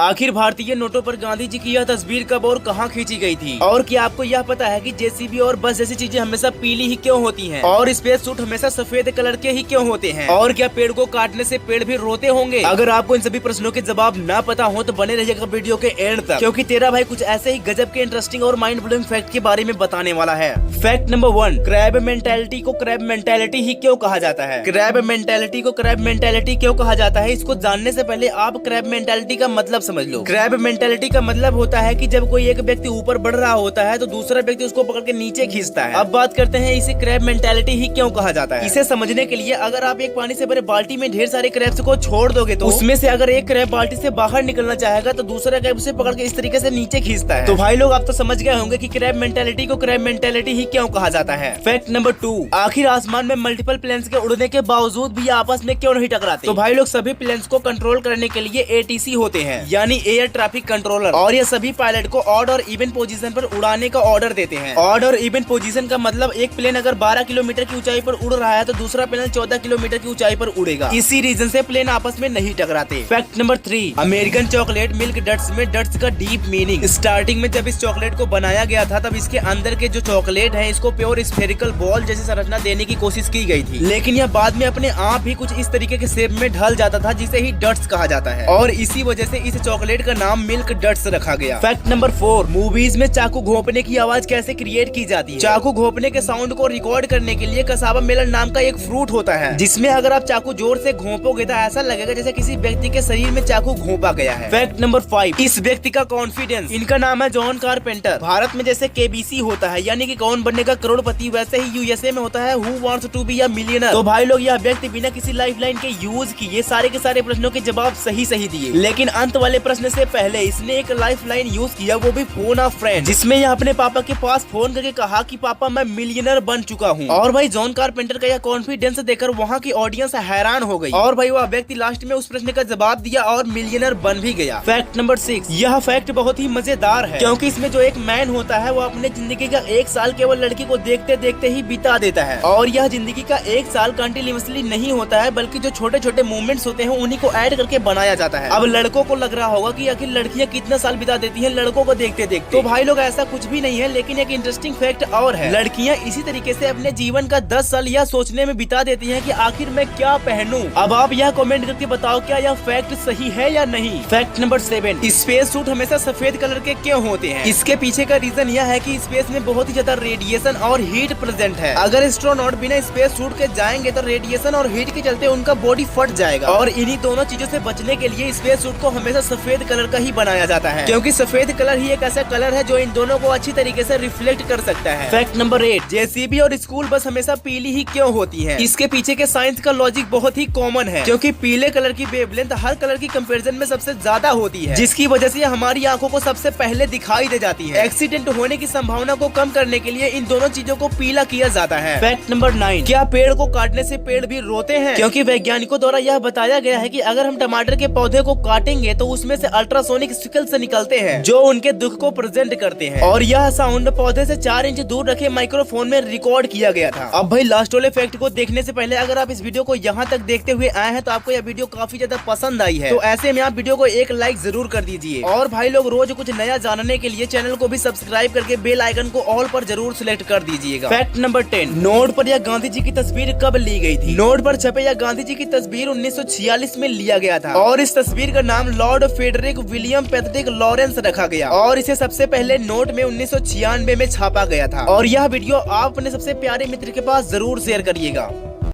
आखिर भारतीय नोटों पर गांधी जी की यह तस्वीर कब और कहां खींची गई थी? और क्या आपको यह पता है कि जेसीबी और बस जैसी चीजें हमेशा पीली ही क्यों होती हैं? और स्पेस सूट हमेशा सफेद कलर के ही क्यों होते हैं? और क्या पेड़ को काटने से पेड़ भी रोते होंगे? अगर आपको इन सभी प्रश्नों के जवाब ना पता हो तो बने रहिएगा वीडियो के एंड तक, क्योंकि तेरा भाई कुछ ऐसे ही गजब के इंटरेस्टिंग और माइंड ब्लोइंग फैक्ट के बारे में बताने वाला है। फैक्ट नंबर 1, क्रैब मेंटेलिटी को क्रैब मेंटेलिटी ही क्यों कहा जाता है? क्रैब मेंटेलिटी को क्रैब मेंटेलिटी क्यों कहा जाता है, इसको जानने से पहले आप क्रैब मेंटेलिटी का मतलब समझ लो। क्रैब मेंटेलिटी का मतलब होता है कि जब कोई एक व्यक्ति ऊपर बढ़ रहा होता है तो दूसरा व्यक्ति उसको पकड़ के नीचे खींचता है। अब बात करते हैं इसे क्रैब मेंटेलिटी ही क्यों कहा जाता है। इसे समझने के लिए अगर आप एक पानी से भरे बाल्टी में ढेर सारे क्रैब्स को छोड़ दोगे तो उसमें से अगर एक क्रैब बाल्टी से बाहर निकलना चाहेगा तो दूसरा क्रैब उसे पकड़ के इस तरीके से नीचे खींचता है। तो भाई लोग आप तो समझ गए होंगे कि क्रैब मेंटेलिटी को क्रैब मेंटेलिटी ही क्यों कहा जाता है। फैक्ट नंबर 2, आखिर आसमान में मल्टीपल प्लेन्स के उड़ने के बावजूद भी आपस में क्यों नहीं टकराते? तो भाई लोग सभी प्लेन्स को कंट्रोल करने के लिए एटीसी होते हैं, यानी एयर ट्रैफिक कंट्रोलर, और ये सभी पायलट को ऑड और इवन पोजीशन पर उड़ाने का ऑर्डर देते हैं। ऑड और इवन पोजीशन का मतलब एक प्लेन अगर 12 किलोमीटर की ऊंचाई पर उड़ रहा है तो दूसरा प्लेन 14 किलोमीटर की ऊंचाई पर उड़ेगा। इसी रीजन से प्लेन आपस में नहीं टकराते। Fact number 3, American chocolate milk dots में डट्स का डीप मीनिंग। स्टार्टिंग में जब इस चॉकलेट को बनाया गया था तब इसके अंदर के जो चॉकलेट है इसको प्योर स्फेरिकल बॉल जैसी संरचना देने की कोशिश की गई थी, लेकिन यह बाद में अपने आप ही कुछ इस तरीके के शेप में ढल जाता था जिसे ही डट्स कहा जाता है, और इसी वजह से इस चॉकलेट का नाम मिल्क डट्स रखा गया। फैक्ट नंबर 4, मूवीज में चाकू घोंपने की आवाज कैसे क्रिएट की जाती है? चाकू घोंपने के साउंड को रिकॉर्ड करने के लिए कसावा मेलन नाम का एक फ्रूट होता है, जिसमें अगर आप चाकू जोर से घोंपोगे तो ऐसा लगेगा जैसे किसी व्यक्ति के शरीर में चाकू घोंपा गया है। फैक्ट नंबर 5, इस व्यक्ति का कॉन्फिडेंस। इनका नाम है जॉन कारपेंटर। भारत में जैसे केबीसी होता है यानी कि कौन बनेगा करोड़पति, वैसे ही यूएसए में होता है who wants to be a millionaire. तो भाई लोग यह व्यक्ति बिना किसी लाइफलाइन के यूज किए सारे के सारे प्रश्नों के जवाब सही दिए, लेकिन अंत वाले प्रश्न से पहले इसने एक लाइफलाइन यूज किया, वो भी फोन ऑफ फ्रेंड, जिसमें यह अपने पापा के पास फोन करके कहा कि पापा मैं मिलियनर बन चुका हूँ। और भाई जॉन कारपेंटर का यह कॉन्फिडेंस देखकर वहाँ की ऑडियंस हैरान हो गई, और भाई वह व्यक्ति लास्ट में उस प्रश्न का जवाब दिया और मिलियनर बन भी गया। फैक्ट नंबर 6, यह फैक्ट बहुत ही मजेदार है, क्योंकि इसमें जो एक मैन होता है वो अपने जिंदगी का 1 साल केवल लड़की को देखते देखते ही बिता देता है, और यह जिंदगी का 1 साल कंटिन्यूअसली नहीं होता है, बल्कि जो छोटे छोटे मूवमेंट्स होते हैं उन्हीं को ऐड करके बनाया जाता है। अब लड़कों को लग रहा होगा कि आखिर लड़कियां कितना साल बिता देती हैं लड़कों को देखते देखते, तो भाई लोग ऐसा कुछ भी नहीं है, लेकिन एक इंटरेस्टिंग फैक्ट और है। लड़कियां इसी तरीके से अपने जीवन का 10 साल यह सोचने में बिता देती हैं कि आखिर मैं क्या पहनूं। अब आप यह कमेंट करके बताओ क्या यह फैक्ट सही है या नहीं। फैक्ट नंबर 7, स्पेस सूट हमेशा सफेद कलर के क्यों होते हैं? इसके पीछे का रीजन यह है कि स्पेस में बहुत ही ज्यादा रेडिएशन और हीट प्रेजेंट है। अगर एस्ट्रोनॉट बिना स्पेस सूट के जाएंगे तो रेडिएशन और हीट के चलते उनका बॉडी फट जाएगा, और इन्हीं दोनों चीजों से बचने के लिए स्पेस सूट को हमेशा सफेद कलर का ही बनाया जाता है, क्योंकि सफेद कलर ही एक ऐसा कलर है जो इन दोनों को अच्छी तरीके से रिफ्लेक्ट कर सकता है। फैक्ट नंबर 8, जेसीबी और स्कूल बस हमेशा पीली ही क्यों होती है? इसके पीछे के साइंस का लॉजिक बहुत ही कॉमन है, क्योंकि पीले कलर की वेवलेंथ हर कलर की कंपैरिजन में सबसे ज्यादा होती है, जिसकी वजह से हमारी आंखों को सबसे पहले दिखाई दे जाती है। एक्सीडेंट होने की संभावना को कम करने के लिए इन दोनों चीजों को पीला किया जाता है। फैक्ट नंबर 9, क्या पेड़ को काटने से पेड़ भी रोते हैं? क्योंकि वैज्ञानिकों द्वारा यह बताया गया है कि अगर हम टमाटर के पौधे को काटेंगे तो उसमें से अल्ट्रासोनिक सिग्नल्स निकलते हैं जो उनके दुख को प्रेजेंट करते हैं, और यह साउंड पौधे से 4 इंच दूर रखे माइक्रोफोन में रिकॉर्ड किया गया था। अब भाई लास्ट वाले फैक्ट को देखने से पहले अगर आप इस वीडियो को यहाँ तक देखते हुए आए हैं तो आपको यह वीडियो काफी ज्यादा पसंद आई है, तो ऐसे में आप वीडियो को एक लाइक जरूर कर दीजिए, और भाई लोग रोज कुछ नया जानने के लिए चैनल को भी सब्सक्राइब करके बेल आइकन को ऑल पर जरूर सिलेक्ट कर दीजिएगा। फैक्ट नंबर 10, नोट पर यह गांधी जी की तस्वीर कब ली गई थी? नोट पर छपे यह गांधी जी की तस्वीर 1946 में लिया गया था, और इस तस्वीर का नाम Lord Frederick William Patrick Lawrence रखा गया, और इसे सबसे पहले नोट में 1996 में छापा गया था। और यह वीडियो आप अपने सबसे प्यारे मित्र के पास जरूर शेयर करिएगा।